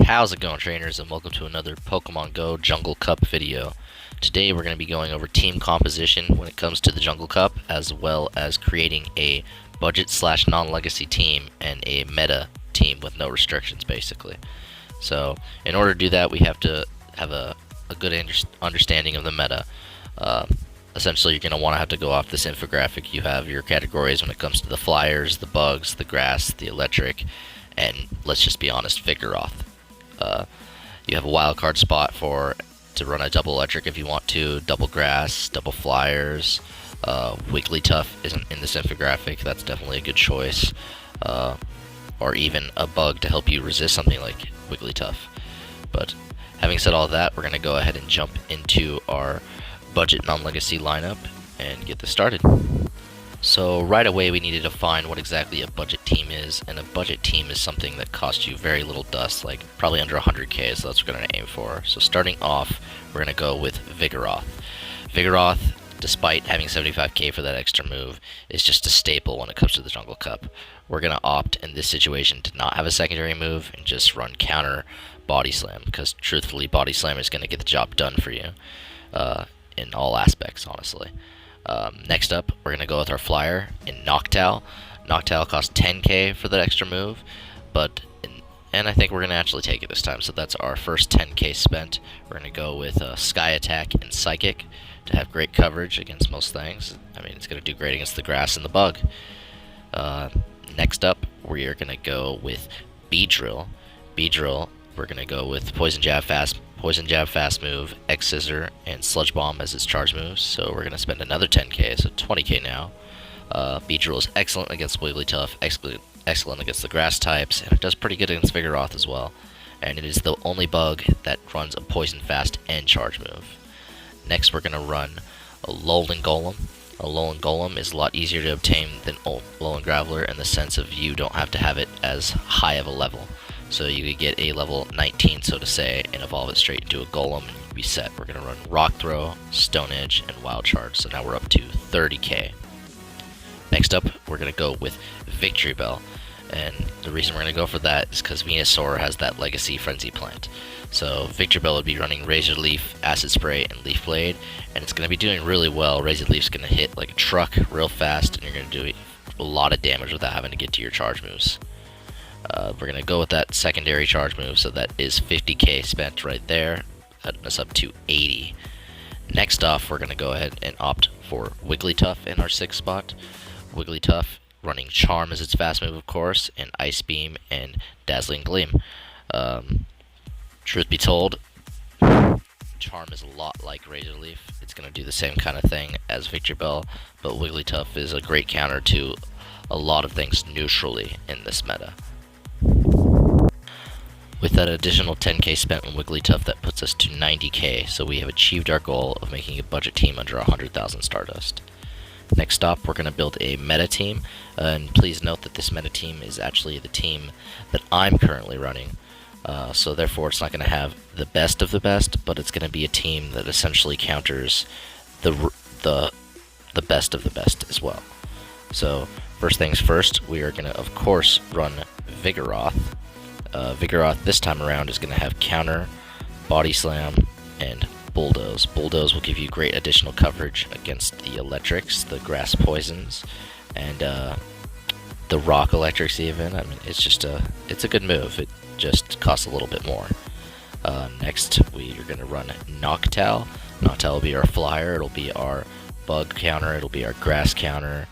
How's it going, trainers, and welcome to another Pokemon Go Jungle Cup video. Today we're going to be going over team composition when it comes to the Jungle Cup, as well as creating a budget slash non-legacy team and a meta team with no restrictions, basically. So in order to do that, we have to have a good understanding of the meta. Essentially, you're going to want to have to go off this infographic. You have your categories when it comes to the flyers, the bugs, the grass, the electric, and let's just be honest, Vigoroth. You have a wild card spot to run a double electric if you want to, double grass, double flyers. Wigglytuff isn't in this infographic. That's definitely a good choice. Or even a bug to help you resist something like Wigglytuff. But having said all that, we're going to go ahead and jump into our budget non-legacy lineup and get this started. So right away we need to define what exactly a budget team is, and a budget team is something that costs you very little dust, like probably under 100k, so that's what we're going to aim for. So starting off, we're going to go with Vigoroth. Vigoroth, despite having 75k for that extra move, is just a staple when it comes to the Jungle Cup. We're going to opt in this situation to not have a secondary move and just run counter Body Slam, because truthfully Body Slam is going to get the job done for you in all aspects, honestly. Next up, we're going to go with our flyer in Noctowl. Noctowl costs 10k for that extra move, and I think we're going to actually take it this time, so that's our first 10k spent. We're going to go with Sky Attack and Psychic to have great coverage against most things. I mean, it's going to do great against the grass and the bug. Next up, we are going to go with Beedrill. Beedrill, we're going to go with Poison Jab Fast Move, X Scissor, and Sludge Bomb as its charge moves. So we're going to spend another 10k, so 20k now. Beedrill is excellent against Wigglytuff, excellent against the grass types, and it does pretty good against Vigoroth as well. And it is the only bug that runs a Poison Fast and charge move. Next, we're going to run a Alolan Golem. Alolan Golem is a lot easier to obtain than Alolan Graveler in the sense of you don't have to have it as high of a level. So you could get a level 19, so to say, and evolve it straight into a Golem and you'd be set. We're going to run Rock Throw, Stone Edge, and Wild Charge, so now we're up to 30k. Next up, we're going to go with Victory Bell, and the reason we're going to go for that is because Venusaur has that Legacy Frenzy Plant. So Victory Bell would be running Razor Leaf, Acid Spray, and Leaf Blade, and it's going to be doing really well. Razor Leaf's going to hit like a truck real fast, and you're going to do a lot of damage without having to get to your charge moves. We're going to go with that secondary charge move, so that is 50k spent right there, cutting us up to 80. Next off, we're going to go ahead and opt for Wigglytuff in our 6th spot. Wigglytuff running Charm as its fast move, of course, and Ice Beam and Dazzling Gleam. Truth be told, Charm is a lot like Razor Leaf. It's going to do the same kind of thing as Victory Bell, but Wigglytuff is a great counter to a lot of things neutrally in this meta. With that additional 10k spent on Wigglytuff, that puts us to 90k, so we have achieved our goal of making a budget team under 100,000 Stardust. Next up, we're going to build a meta team, and please note that this meta team is actually the team that I'm currently running, so therefore it's not going to have the best of the best, but it's going to be a team that essentially counters the best of the best as well. So first things first, we are going to of course run Vigoroth. Vigoroth this time around is going to have Counter, Body Slam, and Bulldoze. Bulldoze will give you great additional coverage against the electrics, the grass poisons, and the rock electrics even. I mean, it's a good move. It just costs a little bit more. Next, we are going to run Noctowl. Noctowl will be our flyer. It'll be our bug counter. It'll be our grass counter,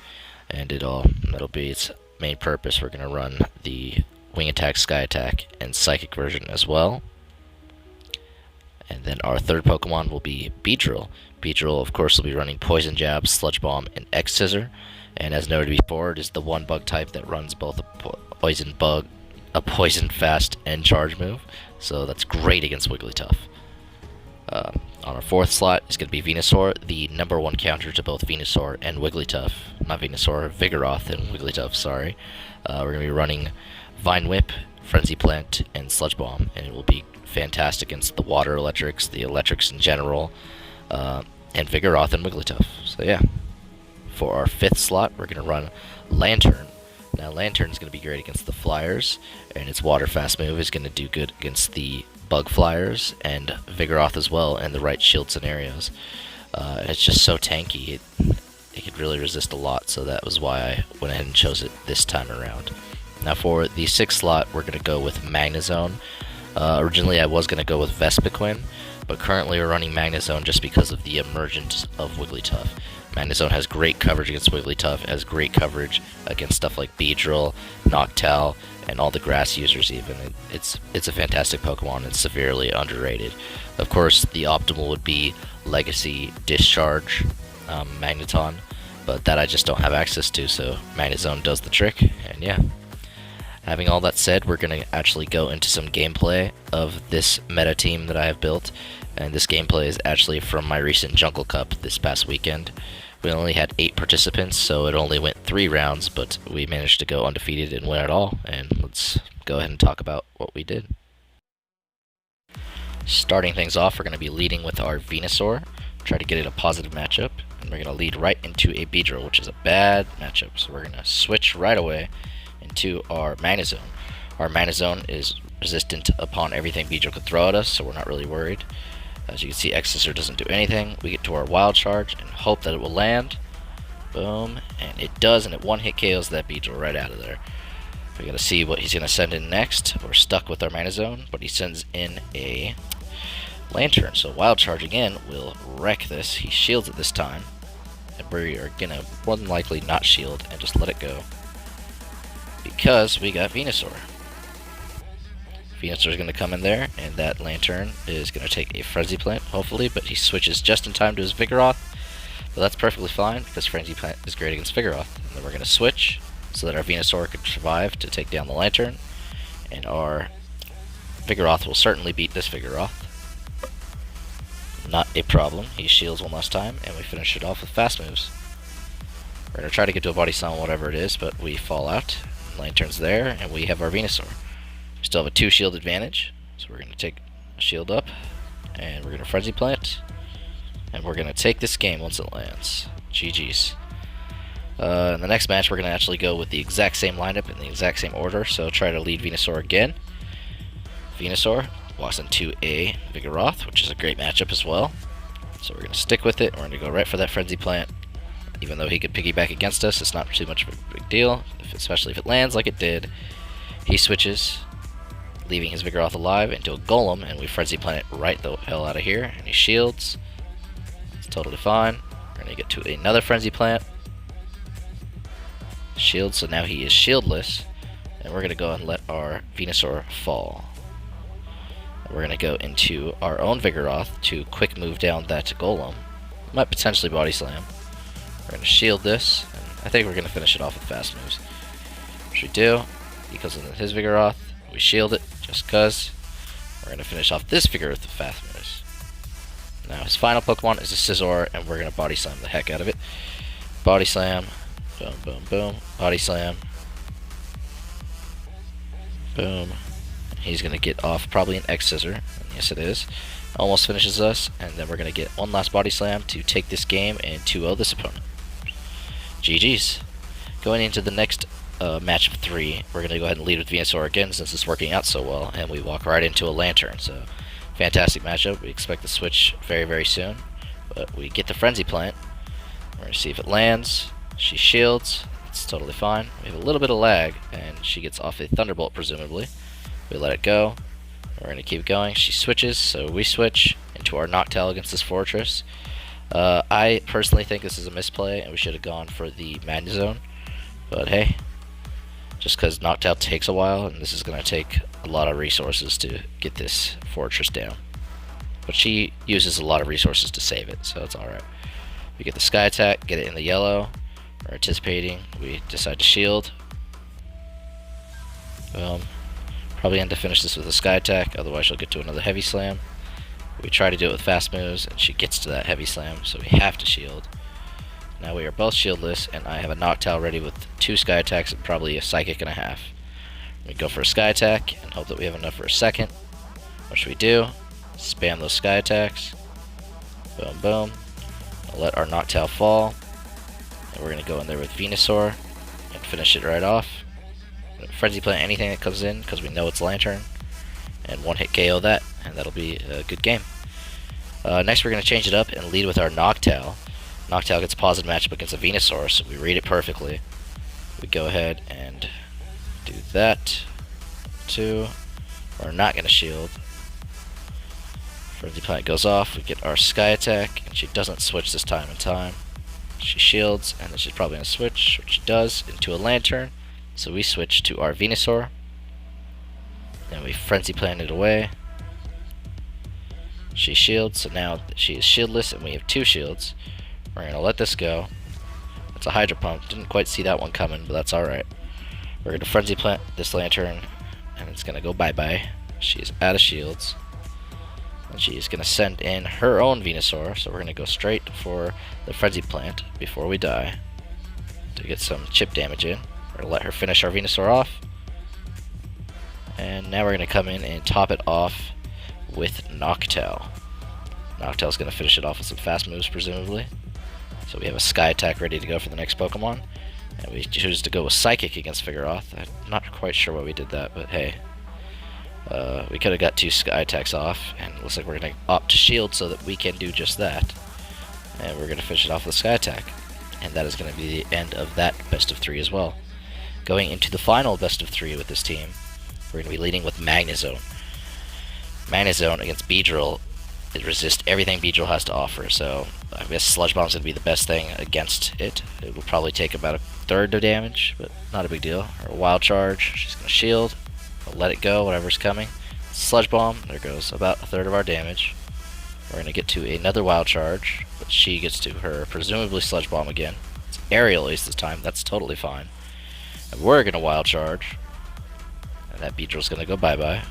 and that'll be its main purpose. We're going to run the Wing Attack, Sky Attack, and Psychic version as well. And then our third Pokemon will be Beedrill. Beedrill, of course, will be running Poison Jab, Sludge Bomb, and X Scissor. And as noted before, it is the one bug type that runs both a Poison Fast, and Charge move. So that's great against Wigglytuff. On our 4th slot is going to be Venusaur, the #1 counter to both Venusaur and Wigglytuff. Not Venusaur, Vigoroth and Wigglytuff, sorry. We're going to be running Vine Whip, Frenzy Plant, and Sludge Bomb, and it will be fantastic against the water electrics, the electrics in general, and Vigoroth and Wigglytuff. So yeah. For our 5th slot, we're going to run Lantern. Now Lantern's going to be great against the flyers, and its water fast move is going to do good against the bug flyers and Vigoroth as well in the right shield scenarios. It's just so tanky, it could really resist a lot, so that was why I went ahead and chose it this time around. Now for the 6th slot, we're going to go with Magnezone. Originally I was going to go with Vespiquen, but currently we're running Magnezone just because of the emergence of Wigglytuff. Magnezone has great coverage against Wigglytuff, has great coverage against stuff like Beedrill, Noctowl, and all the grass users even. It's a fantastic Pokemon and severely underrated. Of course, the optimal would be Legacy Discharge Magneton, but that I just don't have access to, so Magnezone does the trick, and yeah. Having all that said, we're going to actually go into some gameplay of this meta team that I have built, and this gameplay is actually from my recent Jungle Cup this past weekend. We only had 8 participants, so it only went 3 rounds, but we managed to go undefeated and win it all, and let's go ahead and talk about what we did. Starting things off, we're going to be leading with our Venusaur, try to get it a positive matchup, and we're going to lead right into a Beedrill, which is a bad matchup, so we're going to switch right away into our Magnezone. Our Magnezone is resistant upon everything Beedrill could throw at us, so we're not really worried. As you can see, X-Scissor doesn't do anything. We get to our Wild Charge and hope that it will land. Boom, and it does, and it one-hit KOs that Beedrill right out of there. We gotta see what he's gonna send in next. We're stuck with our Magnezone, but he sends in a Lantern, so Wild Charge again will wreck this. He shields it this time, and we are gonna more than likely not shield and just let it go, because we got Venusaur. Venusaur is going to come in there, and that Lantern is going to take a Frenzy Plant, hopefully, but he switches just in time to his Vigoroth. But that's perfectly fine, because Frenzy Plant is great against Vigoroth. And then we're going to switch, so that our Venusaur can survive to take down the Lantern, and our Vigoroth will certainly beat this Vigoroth. Not a problem. He shields one last time, and we finish it off with fast moves. We're going to try to get to a Body Slam, whatever it is, but we fall out. Lantern's there, and we have our Venusaur. We still have a 2 shield advantage, so we're going to take a shield up, and we're going to Frenzy Plant, and we're going to take this game once it lands. GG's. In the next match, we're going to actually go with the exact same lineup in the exact same order, so try to lead Venusaur again. Venusaur walks into a Vigoroth, which is a great matchup as well. So we're going to stick with it, and we're going to go right for that Frenzy Plant. Even though he could piggyback against us, it's not too much of a big deal, especially if it lands like it did. He switches, leaving his Vigoroth alive into a Golem, and we Frenzy Plant it right the hell out of here, and he shields. It's totally fine. We're going to get to another Frenzy Plant. Shield, so now he is shieldless, and we're going to go and let our Venusaur fall. We're going to go into our own Vigoroth to quick move down that Golem. Might potentially Body Slam. We're going to shield this, and I think we're going to finish it off with fast moves. Which we do. He goes into his Vigoroth, we shield it, just cuz. We're going to finish off this Vigoroth with fast moves. Now his final Pokemon is a Scizor, and we're going to Body Slam the heck out of it. Body Slam, boom, boom, boom, Body Slam. Boom. He's going to get off probably an X-Scissor, yes it is. Almost finishes us, and then we're going to get one last Body Slam to take this game and 2-0 this opponent. GG's. Going into the next match of 3, we're going to go ahead and lead with Venusaur again since it's working out so well, and we walk right into a Lantern. So, fantastic matchup. We expect to switch very, very soon. But we get the Frenzy Plant. We're going to see if it lands. She shields. It's totally fine. We have a little bit of lag, and she gets off a Thunderbolt, presumably. We let it go. We're going to keep going. She switches, so we switch into our Noctowl against this Fortress. I personally think this is a misplay, and we should have gone for the Magnezone. But hey, just because Noctowl takes a while, and this is going to take a lot of resources to get this Fortress down. But she uses a lot of resources to save it, so it's alright. We get the Sky Attack, get it in the yellow. We're anticipating. We decide to shield. Probably end to finish this with a Sky Attack, otherwise she'll get to another Heavy Slam. We try to do it with fast moves, and she gets to that Heavy Slam, so we have to shield. Now we are both shieldless, and I have a Noctowl ready with 2 Sky Attacks and probably a Psychic and a half. We go for a Sky Attack, and hope that we have enough for a second. What should we do? Spam those Sky Attacks. Boom, boom. I'll let our Noctowl fall. And we're going to go in there with Venusaur and finish it right off. Frenzy Plant anything that comes in because we know it's Lantern, and one hit KO that, and that'll be a good game. Next we're going to change it up and lead with our Noctowl. Noctowl gets a positive matchup against a Venusaur, so we read it perfectly. We go ahead and do that. 2. We're not going to shield. Frenzy Plant goes off, we get our Sky Attack, and she doesn't switch this time in time. She shields, and then she's probably going to switch, which she does, into a Lantern. So we switch to our Venusaur. Then we Frenzy Plant it away. She shields, so now she is shieldless, and we have 2 shields. We're going to let this go. It's a Hydro Pump. Didn't quite see that one coming, but that's alright. We're going to Frenzy Plant this Lantern, and it's going to go bye-bye. She's out of shields. And she's going to send in her own Venusaur, so we're going to go straight for the Frenzy Plant before we die to get some chip damage in. We're going to let her finish our Venusaur off. And now we're going to come in and top it off with Noctowl. Noctowl's going to finish it off with some fast moves, presumably. So we have a Sky Attack ready to go for the next Pokemon. And we choose to go with Psychic against Vigoroth. I'm not quite sure why we did that, but hey. We could have got 2 Sky Attacks off, and it looks like we're going to opt to shield so that we can do just that. And we're going to finish it off with a Sky Attack. And that is going to be the end of that best of 3 as well. Going into the final best of 3 with this team, we're going to be leading with Magnezone. Magnezone against Beedrill, it resists everything Beedrill has to offer, so I guess Sludge Bomb's going to be the best thing against it. It will probably take about 1/3 of damage, but not a big deal. Or Wild Charge, she's going to shield. We'll let it go, whatever's coming. Sludge Bomb, there goes about 1/3 of our damage. We're going to get to another Wild Charge, but she gets to her presumably Sludge Bomb again. It's Aerial Ace this time, that's totally fine. And we're going to Wild Charge, and that Beedrill's going to go bye-bye.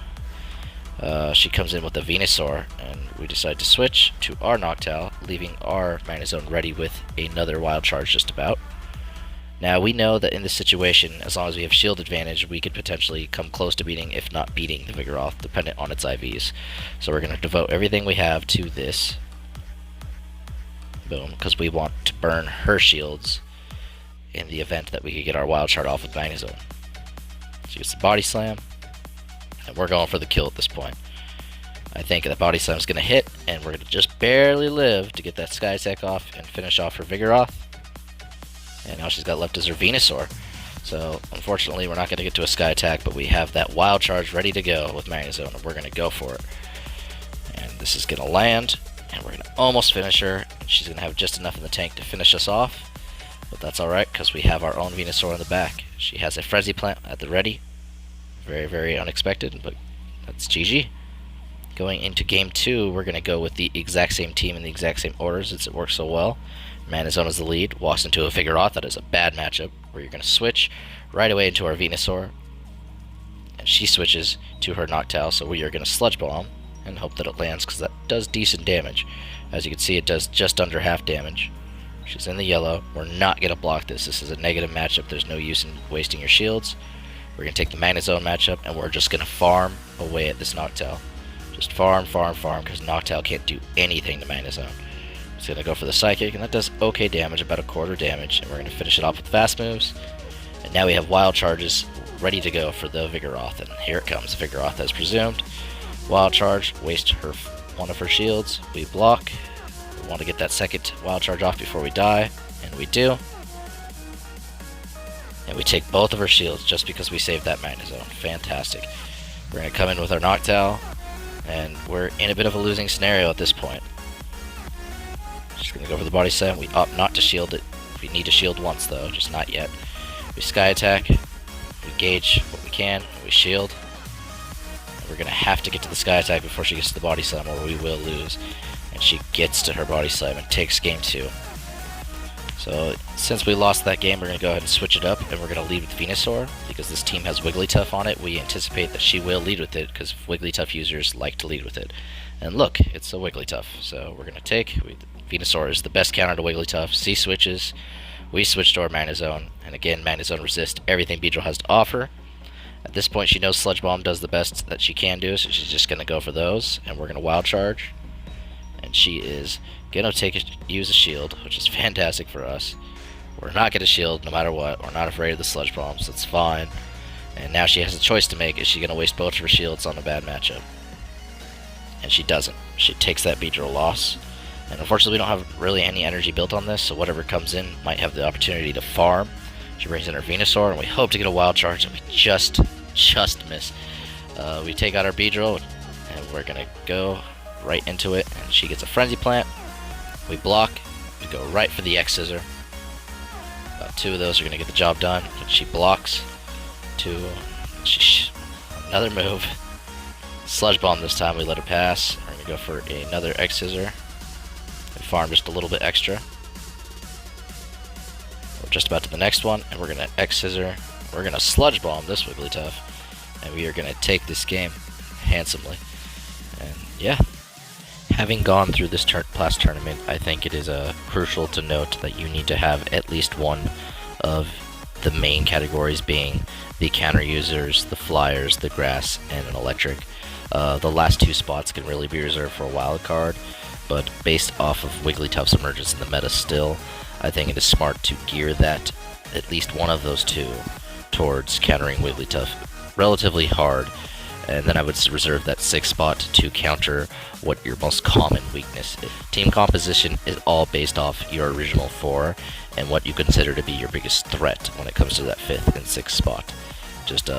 She comes in with a Venusaur, and we decide to switch to our Noctowl, leaving our Magnezone ready with another Wild Charge just about. Now, we know that in this situation, as long as we have shield advantage, we could potentially come close to beating, if not beating, the Vigoroth, dependent on its IVs. So we're going to devote everything we have to this. Boom, because we want to burn her shields in the event that we could get our Wild Charge off with Magnezone. She gets the Body Slam, and we're going for the kill at this point. I think that Body Slam is going to hit, and we're going to just barely live to get that Sky Attack off and finish off her Vigoroth. And now she's got left as her Venusaur. So, unfortunately, we're not going to get to a Sky Attack, but we have that Wild Charge ready to go with Magnezone, and we're going to go for it. And this is going to land, and we're going to almost finish her. She's going to have just enough in the tank to finish us off, but that's alright, because we have our own Venusaur in the back. She has a Frenzy Plant at the ready. Very, very unexpected, but that's GG. Going into Game 2, we're going to go with the exact same team in the exact same order, since it works so well. Magnezone is the lead, walks into a Vigoroth. That is a bad matchup, where you're going to switch right away into our Venusaur. And she switches to her Noctowl, so we are going to Sludge Bomb and hope that it lands, because that does decent damage. As you can see, it does just under half damage. She's in the yellow. We're not going to block this. This is a negative matchup. There's no use in wasting your shields. We're going to take the Magnezone matchup, and we're just going to farm away at this Noctowl. Just farm, farm, farm, because Noctowl can't do anything to Magnezone. It's going to go for the Psychic, and that does okay damage, about 1/4 damage, and we're going to finish it off with fast moves. And now we have Wild Charges ready to go for the Vigoroth, and here it comes, Vigoroth as presumed. Wild Charge, waste one of her shields, we block. We want to get that second Wild Charge off before we die, and we do. And we take both of her shields just because we saved that Magnezone. Fantastic. We're going to come in with our Noctowl, and we're in a bit of a losing scenario at this point. Just going to go for the Body Slam. We opt not to shield it. We need to shield once, though, just not yet. We Sky Attack. We gauge what we can. And we shield. And we're going to have to get to the Sky Attack before she gets to the Body Slam, or we will lose. And she gets to her Body Slam and takes Game 2. So, since we lost that game, we're going to go ahead and switch it up, and we're going to lead with Venusaur. Because this team has Wigglytuff on it, we anticipate that she will lead with it, because Wigglytuff users like to lead with it. And look, it's a Wigglytuff. So, we're going to take... Venusaur is the best counter to Wigglytuff. C switches. We switch to our Magnezone. And again, Magnezone resists everything Beedrill has to offer. At this point, she knows Sludge Bomb does the best that she can do, so she's just going to go for those. And we're going to Wild Charge. And she is going to use a shield, which is fantastic for us. We're not going to shield no matter what. We're not afraid of the Sludge Bombs. That's fine. And now she has a choice to make. Is she going to waste both of her shields on a bad matchup? And she doesn't. She takes that Beedrill loss. And unfortunately, we don't have really any energy built on this, so whatever comes in might have the opportunity to farm. She brings in her Venusaur, and we hope to get a wild charge, and we just miss. We take out our Beedrill, and we're going to go right into it, and she gets a Frenzy Plant. We block. We go right for the X-Scissor. About 2 of those are going to get the job done, but she blocks. 2. Another move. Sludge Bomb this time, we let it pass. We're going to go for another X-Scissor. And farm just a little bit extra. We're just about to the next one, and we're going to X-Scissor. We're going to Sludge Bomb this Wigglytuff. And we are going to take this game handsomely. And yeah. Having gone through this past tournament, I think it is crucial to note that you need to have at least one of the main categories being the counter users, the flyers, the grass, and an electric. The last 2 spots can really be reserved for a wild card, but based off of Wigglytuff's emergence in the meta still, I think it is smart to gear that, at least one of those 2, towards countering Wigglytuff relatively hard, and then I would reserve that 6th spot to counter what your most common weakness is. Team composition is all based off your original 4 and what you consider to be your biggest threat when it comes to that 5th and 6th spot. Just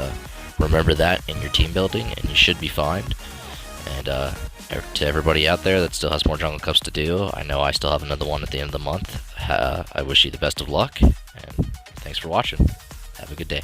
remember that in your team building, and you should be fine. And to everybody out there that still has more Jungle Cups to do, I know I still have another one at the end of the month. I wish you the best of luck, and thanks for watching. Have a good day.